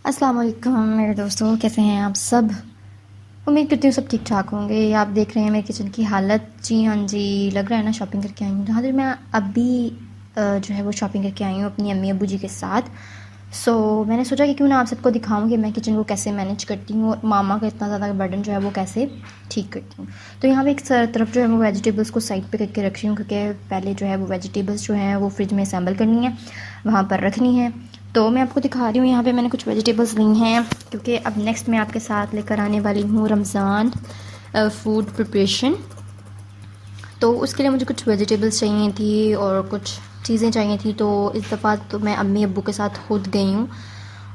अस्सलाम वालेकुम मेरे दोस्तों, कैसे हैं आप सब। उम्मीद करती हूँ सब ठीक ठाक होंगे। आप देख रहे हैं मेरे किचन की हालत। जी हाँ जी, लग रहा है ना शॉपिंग करके आई हूँ। जहाँ मैं अभी जो है वो शॉपिंग करके आई हूँ अपनी अम्मी अब्बू जी के साथ। मैंने सोचा कि क्यों ना आप सबको दिखाऊँ कि मैं किचन को कैसे मैनेज करती हूँ और मामा का इतना ज़्यादा बर्डन जो है वो कैसे ठीक करती हूँ। तो यहाँ पे एक तरफ जो है वो वेजिटेबल्स को साइड पे करके रख रही हूँ, क्योंकि पहले जो है वो वेजिटेबल्स जो हैं वो फ्रिज में असेंबल करनी है, वहाँ पर रखनी है। तो मैं आपको दिखा रही हूँ, यहाँ पे मैंने कुछ वेजिटेबल्स ली हैं, क्योंकि अब नेक्स्ट मैं आपके साथ लेकर आने वाली हूँ रमज़ान फूड प्रिपरेशन। तो उसके लिए मुझे कुछ वेजिटेबल्स चाहिए थी और कुछ चीज़ें चाहिए थी। तो इस दफ़ा तो मैं अम्मी अब्बू के साथ खुद गई हूँ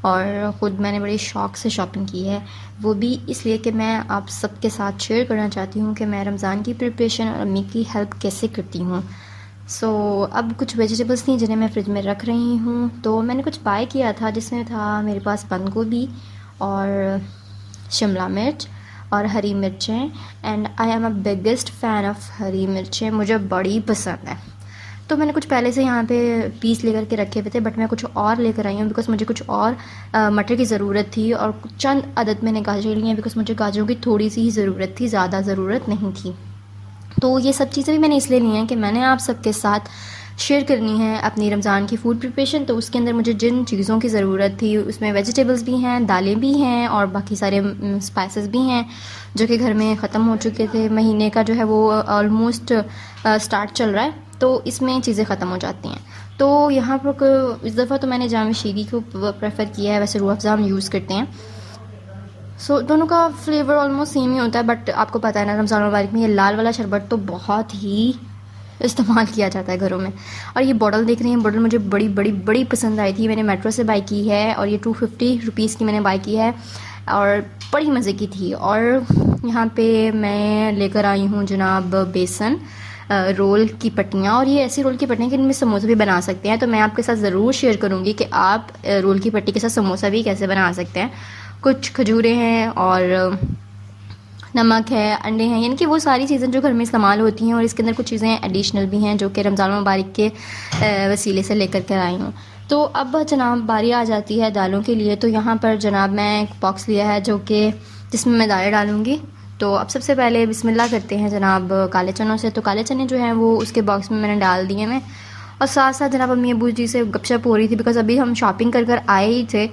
और ख़ुद मैंने बड़े शौक़ से शॉपिंग की है। वो भी इसलिए कि मैं आप सबके साथ शेयर करना चाहती हूँ कि मैं रमज़ान की प्रिपरेशन और अम्मी की हेल्प कैसे करती हूँ। अब कुछ वेजिटेबल्स थी जिन्हें मैं फ़्रिज में रख रही हूँ। तो मैंने कुछ बाय किया था, जिसमें था मेरे पास बंद गोभी और शिमला मिर्च और हरी मिर्चें। And I am a biggest fan of हरी मिर्चें, मुझे बड़ी पसंद है। तो मैंने कुछ पहले से यहाँ पे पीस लेकर के रखे हुए थे, बट मैं कुछ और लेकर आई हूँ बिकॉज़ मुझे कुछ और मटर की ज़रूरत थी। और चंद अदद मैंने गाजर ली हैं बिकॉज़ मुझे गाजरों की थोड़ी सी ही ज़रूरत थी, ज़्यादा ज़रूरत नहीं थी। तो ये सब चीज़ें भी मैंने इसलिए ली हैं कि मैंने आप सबके साथ शेयर करनी है अपनी रमज़ान की फ़ूड प्रिपरेशन। तो उसके अंदर मुझे जिन चीज़ों की ज़रूरत थी उसमें वेजिटेबल्स भी हैं, दालें भी हैं और बाकी सारे स्पाइसेस भी हैं जो कि घर में ख़त्म हो चुके थे। महीने का जो है वो ऑलमोस्ट स्टार्ट चल रहा है, तो इसमें चीज़ें ख़त्म हो जाती हैं। तो यहाँ पर इस दफ़ा तो मैंने जाम शीरी को प्रेफर किया है, वैसे रूह अफ़ज़ा हम यूज़ करते हैं। दोनों का फ्लेवर ऑलमोस्ट सेम ही होता है, बट आपको पता है ना रमज़ान मुबारक में ये लाल वाला शरबत तो बहुत ही इस्तेमाल किया जाता है घरों में। और ये बॉटल देख रही हैं, बॉटल मुझे बड़ी बड़ी बड़ी पसंद आई थी। मैंने मेट्रो से बाई की है और ये 250 रुपीज़ की मैंने बाई की है और बड़ी मज़े की थी। और यहाँ पे मैं लेकर आई हूँ जनाब बेसन रोल की पट्टियाँ, और ये ऐसी रोल की पट्टियाँ कि इनमें समोसा भी बना सकते हैं। तो मैं आपके साथ ज़रूर शेयर करूँगी कि आप रोल की पट्टी के साथ समोसा भी कैसे बना सकते हैं। कुछ खजूरें हैं और नमक है, अंडे हैं, यानी कि वो सारी चीज़ें जो घर में इस्तेमाल होती हैं। और इसके अंदर कुछ चीज़ें एडिशनल भी हैं जो कि रमज़ान मुबारक के वसीले से लेकर के आई हूँ। तो अब जनाब बारी आ जाती है दालों के लिए। तो यहाँ पर जनाब मैं एक बॉक्स लिया है जो कि जिसमें मैं दालें डालूँगी। तो अब सबसे पहले बिस्मिल्लाह करते हैं जनाब काले चनों से। तो काले चने जो हैं वो उसके बॉक्स में मैंने डाल दिए मैं, और साथ साथ जनाब अम्मी अब्बू जी से गपशप हो रही थी बिकॉज़ अभी हम शॉपिंग कर कर आए ही थे।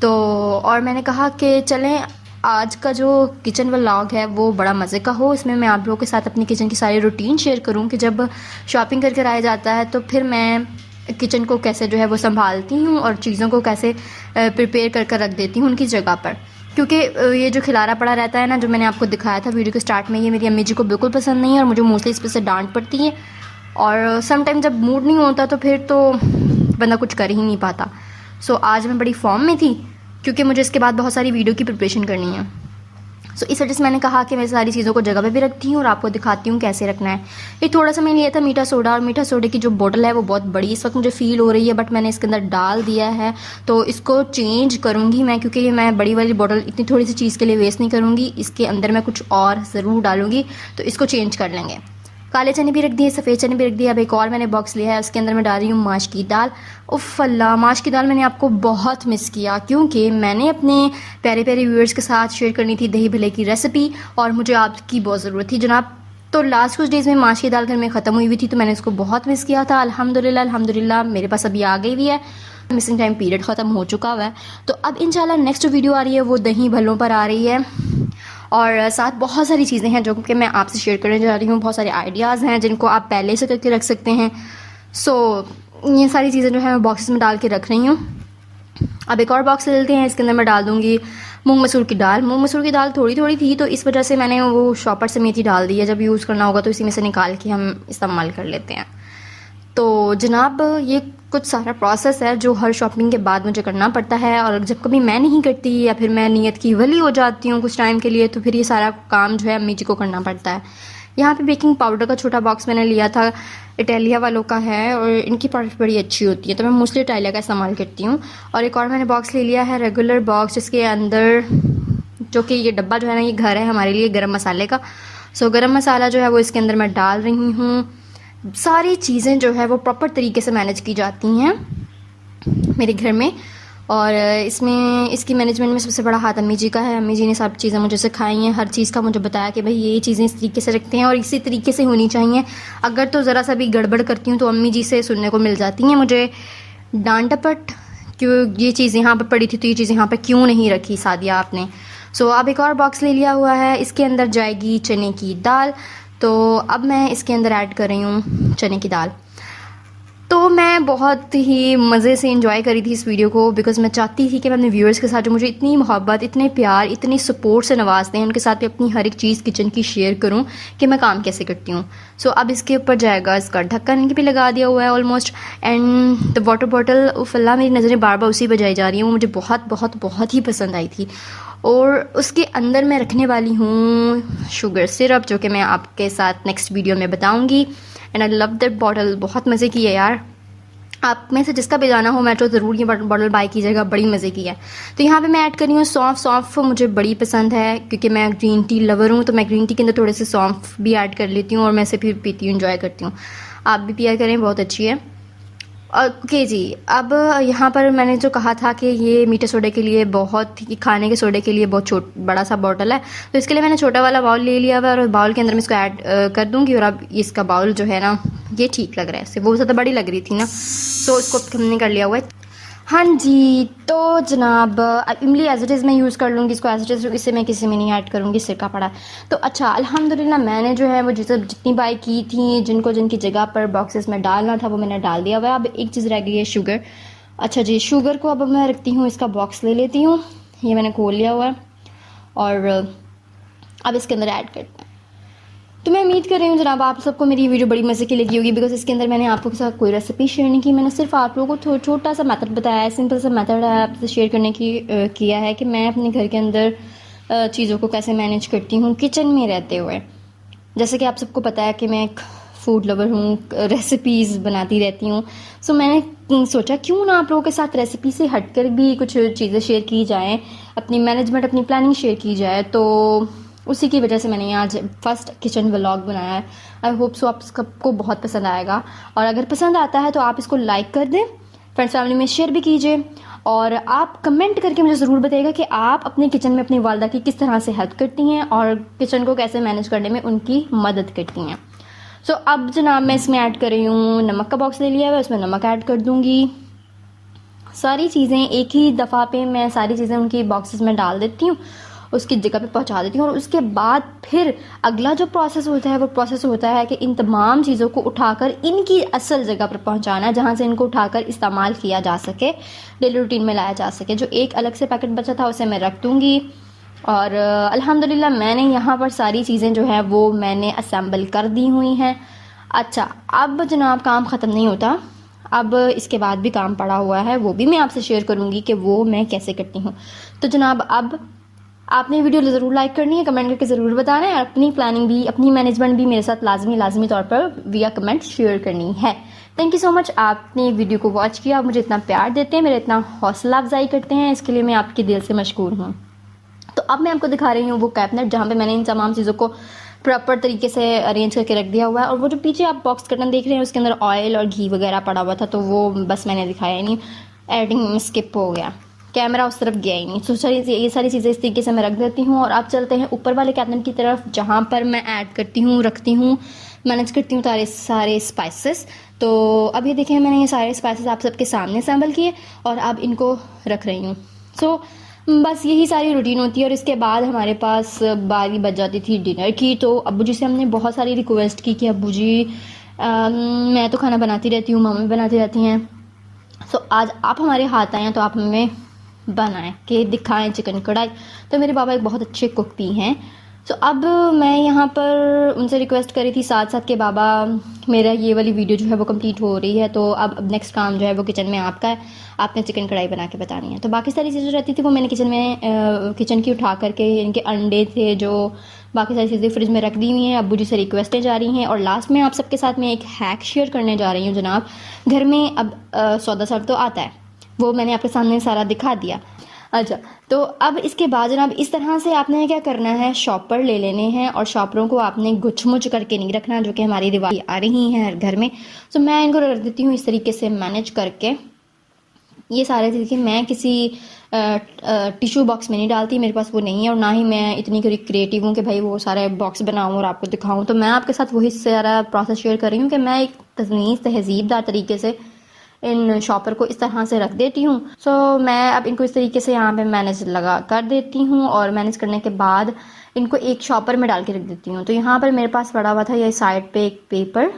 और मैंने कहा कि चलें आज का जो किचन व्लॉग है वो बड़ा मज़े का हो। इसमें मैं आप लोगों के साथ अपनी किचन की सारी रूटीन शेयर करूं कि जब शॉपिंग कर कर आया जाता है तो फिर मैं किचन को कैसे जो है वो संभालती हूं और चीज़ों को कैसे प्रिपेयर कर कर रख देती हूं उनकी जगह पर। क्योंकि ये जो खिलारा पड़ा रहता है ना, जो मैंने आपको दिखाया था वीडियो के स्टार्ट में, ये मेरी अम्मी जी को बिल्कुल पसंद नहीं है और मुझे मोस्टली इस पर से डांट पड़ती है। और सम टाइम जब मूड नहीं होता तो फिर तो बंदा कुछ कर ही नहीं पाता। आज मैं बड़ी फॉर्म में थी क्योंकि मुझे इसके बाद बहुत सारी वीडियो की प्रिपरेशन करनी है। इस वजह से मैंने कहा कि मैं सारी चीज़ों को जगह पे भी रखती हूँ और आपको दिखाती हूँ कैसे रखना है। ये थोड़ा सा मैंने लिया था मीठा सोडा, और मीठा सोडे की जो बोतल है वो बहुत बड़ी इस वक्त मुझे फ़ील हो रही है, बट मैंने इसके अंदर डाल दिया है। तो इसको चेंज करूँगी मैं, क्योंकि मैं बड़ी वाली बोतल इतनी थोड़ी सी चीज़ के लिए वेस्ट नहीं करूँगी। इसके अंदर मैं कुछ और ज़रूर डालूँगी, तो इसको चेंज कर लेंगे। काले चने भी रख दिए, सफ़ेद चने भी रख दिए। अब एक और मैंने बॉक्स लिया है, उसके अंदर मैं डाल रही हूँ माश की दाल। उफ़ अल्लाह, माश की दाल मैंने आपको बहुत मिस किया, क्योंकि मैंने अपने प्यारे प्यारे व्यूअर्स के साथ शेयर करनी थी दही भल्ले की रेसिपी और मुझे आपकी बहुत ज़रूरत थी जनाब। तो लास्ट कुछ डेज़ में माश की दाल घर में ख़त्म हुई थी, तो मैंने इसको बहुत मिस किया था। अल्हम्दुलिल्लाह मेरे पास अभी आ गई हुई है, मिसिंग टाइम पीरियड ख़त्म हो चुका हुआ है। तो अब इंशाल्लाह नेक्स्ट वीडियो आ रही है वो दही भल्लों पर आ रही है, और साथ बहुत सारी चीज़ें हैं जो कि मैं आपसे शेयर करने जा रही हूँ। बहुत सारे आइडियाज़ हैं जिनको आप पहले से करके रख सकते हैं। ये सारी चीज़ें जो है मैं बॉक्सेस में डाल के रख रही हूँ। अब एक और बॉक्स ले लेते हैं, इसके अंदर मैं डाल दूँगी मूंग मसूर की दाल। मूंग मसूर की दाल थोड़ी थोड़ी थी, तो इस वजह से मैंने वो शॉपर से मेथी डाल दी है। जब यूज़ करना होगा तो इसी में से निकाल के हम इस्तेमाल कर लेते हैं। तो जनाब ये कुछ सारा प्रोसेस है जो हर शॉपिंग के बाद मुझे करना पड़ता है, और जब कभी मैं नहीं करती या फिर मैं नीयत की वली हो जाती हूँ कुछ टाइम के लिए, तो फिर ये सारा काम जो है अम्मी जी को करना पड़ता है। यहाँ पे बेकिंग पाउडर का छोटा बॉक्स मैंने लिया था, इटालिया वालों का है और इनकी प्रोडक्ट बड़ी अच्छी होती है, तो मैं मोस्टली इटालिया का इस्तेमाल करती हूँ। और एक और मैंने बॉक्स ले लिया है रेगुलर बॉक्स, जिसके अंदर जो कि ये डब्बा जो है ना, ये घर है हमारे लिए गर्म मसाले का। गर्म मसाला जो है वो इसके अंदर मैं डाल रही हूँ। सारी चीज़ें जो है वो प्रॉपर तरीके से मैनेज की जाती हैं मेरे घर में। और इसमें इसकी मैनेजमेंट में सबसे बड़ा हाथ अम्मी जी का है। अम्मी जी ने सब चीज़ें मुझे सिखाई हैं, हर चीज़ का मुझे बताया कि भाई ये चीज़ें इस तरीके से रखते हैं और इसी तरीके से होनी चाहिए। अगर तो ज़रा सा भी गड़बड़ करती हूँ तो अम्मी जी से सुनने को मिल जाती हैं मुझे डांट डपट, क्यों ये चीज़ यहाँ पर पड़ी थी तो ये चीज़ यहाँ पर क्यों नहीं रखी सादिया आपने। सो अब एक और बॉक्स ले लिया हुआ है, इसके अंदर जाएगी चने की दाल। तो अब मैं इसके अंदर ऐड कर रही हूँ चने की दाल। तो मैं बहुत ही मज़े से इंजॉय करी थी इस वीडियो को, बिकॉज़ मैं चाहती थी कि मैं अपने व्यूअर्स के साथ जो मुझे इतनी मोहब्बत, इतने प्यार, इतनी सपोर्ट से नवाजते हैं, उनके साथ भी अपनी हर एक चीज़ किचन की शेयर करूं कि मैं काम कैसे करती हूं। सो अब इसके ऊपर जाएगा, इसका ढक्कन भी लगा दिया हुआ है almost. And the water bottle, उफल्ला मेरी नज़रें बार बार उसी पर जाई जा रही हैं, वो मुझे बहुत बहुत बहुत ही पसंद आई थी। और उसके अंदर मैं रखने वाली हूँ शुगर सिरप, जो कि मैं आपके साथ नेक्स्ट वीडियो में बताऊँगी। And I love that bottle, बहुत मज़े की है यार। आप में से जिसका भी जाना हो मेट्रो ज़रूर ये बॉटल बाय कीजिएगा, बड़ी मज़े की है। तो यहाँ पे मैं ऐड कर रही हूँ सौंफ। सौंफ मुझे बड़ी पसंद है क्योंकि मैं ग्रीन टी लवर हूँ, तो मैं ग्रीन टी के अंदर थोड़े से सौंफ भी ऐड कर लेती हूँ और मैं इसे फिर पीती हूँ, इंजॉय करती हूँ। आप भी पिया करें, बहुत अच्छी है। ओके जी, अब यहाँ पर मैंने जो कहा था कि ये मीठे सोडे के लिए, बहुत ही खाने के सोडे के लिए बहुत बड़ा सा बॉटल है, तो इसके लिए मैंने छोटा वाला बाउल ले लिया हुआ है और बाउल के अंदर मैं इसको ऐड कर दूँगी। और अब इसका बाउल जो है ना, ये ठीक लग रहा है, इससे वो ज़्यादा बड़ी लग रही थी ना, तो इसको हमने कर लिया हुआ है। हाँ जी, तो जनाब इमली एज इट इज़ मैं यूज़ कर लूँगी इसको, एज इट इज़, इससे मैं किसी में नहीं ऐड करूँगी, सिरका पड़ा। तो अच्छा, अल्हम्दुलिल्लाह मैंने जो है वो जितनी बाई की थी, जिनकी जगह पर बॉक्सेस में डालना था वो मैंने डाल दिया हुआ है। अब एक चीज़ रह गई है, शुगर। अच्छा जी, शुगर को अब मैं रखती हूँ, इसका बॉक्स ले लेती हूँ, ये मैंने खोल लिया हुआ है और अब इसके अंदर ऐड करते हैं। तो मैं उम्मीद कर रही हूँ जनाब आप सबको मेरी वीडियो बड़ी मज़े की लगी होगी, बिकॉज इसके अंदर मैंने आपके साथ कोई रेसिपी शेयर नहीं की, मैंने सिर्फ आप लोगों को छोटा सा मेथड बताया है, सिंपल सा मेथड है आपसे शेयर करने की किया है कि मैं अपने घर के अंदर चीज़ों को कैसे मैनेज करती हूँ किचन में रहते हुए। जैसे कि आप सबको पता है कि मैं एक फूड लवर हूँ, रेसिपीज़ बनाती रहती हूँ। सो मैंने सोचा क्यों ना आप लोगों के साथ रेसिपी से हटकर भी कुछ चीज़ें शेयर की जाएँ, अपनी मैनेजमेंट, अपनी प्लानिंग शेयर की जाए। तो उसी की वजह से मैंने आज फर्स्ट किचन व्लॉग बनाया है। आई होप सो आप सबको बहुत पसंद आएगा, और अगर पसंद आता है तो आप इसको लाइक कर दें, फ्रेंड्स फैमिली में शेयर भी कीजिए, और आप कमेंट करके मुझे ज़रूर बताइएगा कि आप अपने किचन में अपनी वालदा की किस तरह से हेल्प करती हैं और किचन को कैसे मैनेज करने में उनकी मदद करती हैं। सो अब जनाब मैं इसमें ऐड कर रही हूँ, नमक का बॉक्स ले लिया है, उसमें नमक ऐड कर दूँगी। सारी चीज़ें एक ही दफ़ा पे मैं सारी चीज़ें उनकी बॉक्सेस में डाल देती हूँ, उसकी जगह पे पहुंचा देती हूँ। और उसके बाद फिर अगला जो प्रोसेस होता है वो प्रोसेस होता है कि इन तमाम चीज़ों को उठाकर इनकी असल जगह पर पहुंचाना, जहाँ से इनको उठाकर इस्तेमाल किया जा सके, डेली रूटीन में लाया जा सके। जो एक अलग से पैकेट बचा था उसे मैं रख दूँगी। और अल्हम्दुलिल्लाह मैंने यहाँ पर सारी चीज़ें जो है वो मैंने असेंबल कर दी हुई हैं। अच्छा, अब जनाब काम ख़त्म नहीं होता, अब इसके बाद भी काम पड़ा हुआ है, वो भी मैं आपसे शेयर करूँगी कि वो मैं कैसे करती हूँ। तो जनाब अब आपने वीडियो ज़रूर लाइक करनी है, कमेंट करके ज़रूर बताना है, अपनी प्लानिंग भी, अपनी मैनेजमेंट भी मेरे साथ लाजमी तौर पर विया कमेंट शेयर करनी है। थैंक यू सो मच, आपने वीडियो को वॉच किया, आप मुझे इतना प्यार देते हैं, मेरा इतना हौसला अफजाई करते हैं, इसके लिए मैं आपके दिल से मशकूर हूँ। तो अब मैं आपको दिखा रही हूँ वो कैबिनेट जहाँ पे मैंने इन तमाम चीज़ों को प्रॉपर तरीके से अरेंज करके रख दिया हुआ है। और वो जो पीछे आप बॉक्स कर्टन देख रहे हैं उसके अंदर ऑयल और घी वगैरह पड़ा हुआ था, तो वो बस मैंने दिखाया नहीं, एडिटिंग में स्किप हो गया, कैमरा उस तरफ गया ही नहीं। तो ये सारी चीज़ें इस तरीके से मैं रख देती हूँ। और अब चलते हैं ऊपर वाले कैबिनेट की तरफ, जहाँ पर मैं ऐड करती हूँ, रखती हूँ, मैनेज करती हूँ सारे स्पाइसेस। तो अब ये देखें, मैंने ये सारे स्पाइसेस आप सबके सामने सैम्पल किए और अब इनको रख रही हूँ। सो बस यही सारी रूटीन होती है। और इसके बाद हमारे पास बारी बच जाती थी डिनर की। तो अब्बू जी से हमने बहुत सारी रिक्वेस्ट की कि अब्बू जी मैं तो खाना बनाती रहती हूँ, मम्मी बनाती रहती हैं, सो आज आप हमारे हाथ आए हैं तो आप हमें बनाएं कि दिखाएं चिकन कढ़ाई। तो मेरे बाबा एक बहुत अच्छे कुक भी हैं। तो अब मैं यहाँ पर उनसे रिक्वेस्ट करी थी साथ साथ कि बाबा मेरा ये वाली वीडियो जो है वो कंप्लीट हो रही है, तो अब नेक्स्ट काम जो है वो किचन में आपका है, आपने चिकन कढ़ाई बना के बतानी है। तो बाकी सारी चीज़ें रहती थी वो मैंने किचन की उठा करके, इनके अंडे थे जो, बाकी सारी चीज़ें फ्रिज में रख दी हुई हैं। अब्बू जी से रिक्वेस्टें जा रही हैं। और लास्ट में आप सबके साथ मैं एक हैक शेयर करने जा रही हूँ जनाब। घर में अब सौदा सर तो आता है, वो मैंने आपके सामने सारा दिखा दिया। अच्छा, तो अब इसके बाद जनाब इस तरह से आपने क्या करना है, शॉपर ले लेने हैं और शॉपरों को आपने गुच्छमुछ करके नहीं रखना, जो कि हमारी रिवायत आ रही हैं हर घर में। तो मैं इनको रख देती हूँ इस तरीके से मैनेज करके, ये सारे देखिए मैं किसी टिश्यू बॉक्स में नहीं डालती, मेरे पास वो नहीं है, और ना ही मैं इतनी क्रिएटिव हूँ कि भाई वो सारे बॉक्स बनाऊँ और आपको दिखाऊँ। तो मैं आपके साथ वही सारा प्रोसेस शेयर कर रही हूँ कि मैं एक तहज़ीबदार तरीके से इन शॉपर को इस तरह से रख देती हूँ। सो मैं अब इनको इस तरीके से यहाँ पे मैनेज लगा कर देती हूँ, और मैनेज करने के बाद इनको एक शॉपर में डाल के रख देती हूँ। तो यहाँ पर मेरे पास पड़ा हुआ था ये साइड पे एक पेपर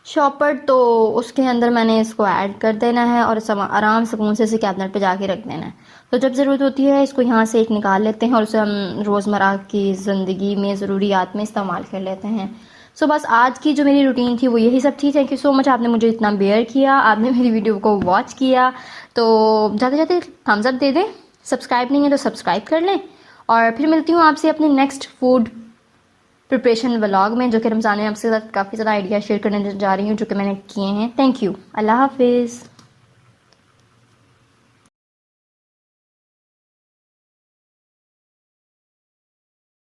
शॉपर, तो उसके अंदर मैंने इसको ऐड कर देना है और आराम सुकून से इसे कैबिनेट पे जाके रख देना है। तो जब ज़रूरत होती है इसको यहाँ से एक निकाल लेते हैं और उसे हम रोज़मर्रा की ज़िंदगी में ज़रूरियात में इस्तेमाल कर लेते हैं। सो बस आज की जो मेरी रूटीन थी वो यही सब थी। थैंक यू सो मच, आपने मुझे इतना बेयर किया, आपने मेरी वीडियो को वॉच किया। तो जाते जाते थम्स अप दे दें, सब्सक्राइब नहीं है तो सब्सक्राइब कर लें, और फिर मिलती हूँ आपसे अपने नेक्स्ट फूड प्रिपरेशन व्लॉग में, जो कि रमज़ान में आपके साथ काफ़ी ज़्यादा आइडिया शेयर करने जा रही हूँ जो कि मैंने किए हैं। थैंक यू, अल्लाह हाफिज़।